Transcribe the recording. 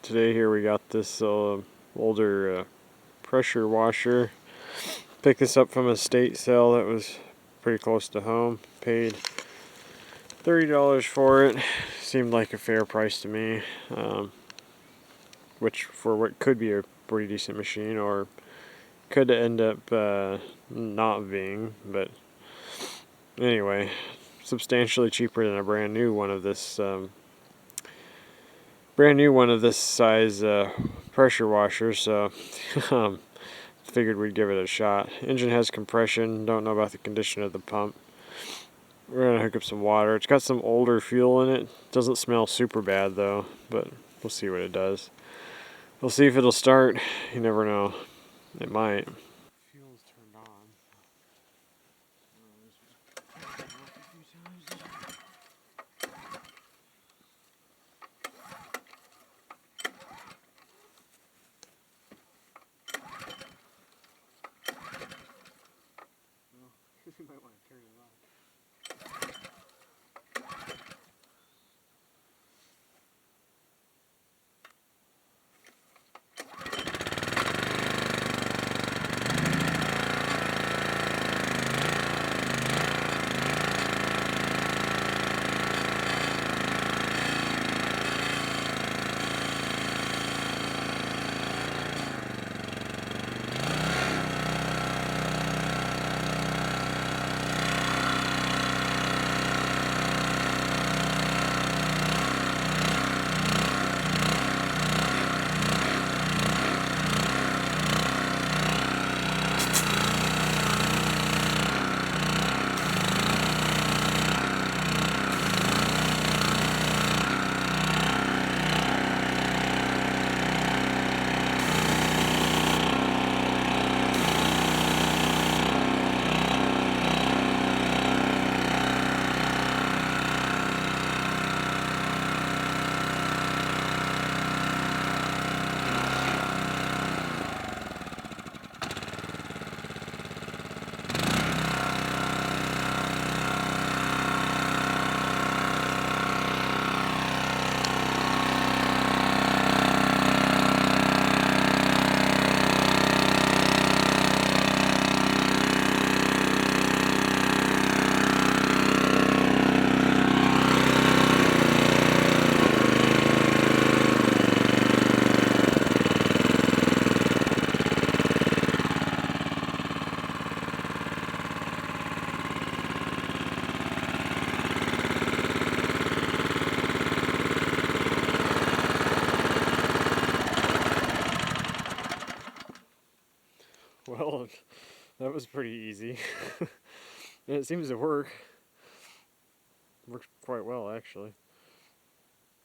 Today here we got this older pressure washer. Picked this up from a estate sale that was pretty close to home. Paid $30 for it. Seemed like a fair price to me, which for what could be a pretty decent machine, or could end up not being. But anyway, substantially cheaper than a brand new one of this size pressure washer, so figured we'd give it a shot. Engine has compression, don't know about the condition of the pump. We're gonna hook up some water. It's got some older fuel in it. Doesn't smell super bad though, but we'll see what it does. We'll see if it'll start. You never know. It might. Fuel's turned on. You might want to turn it on. Well, that was pretty easy. And it seems to work. Works quite well, actually.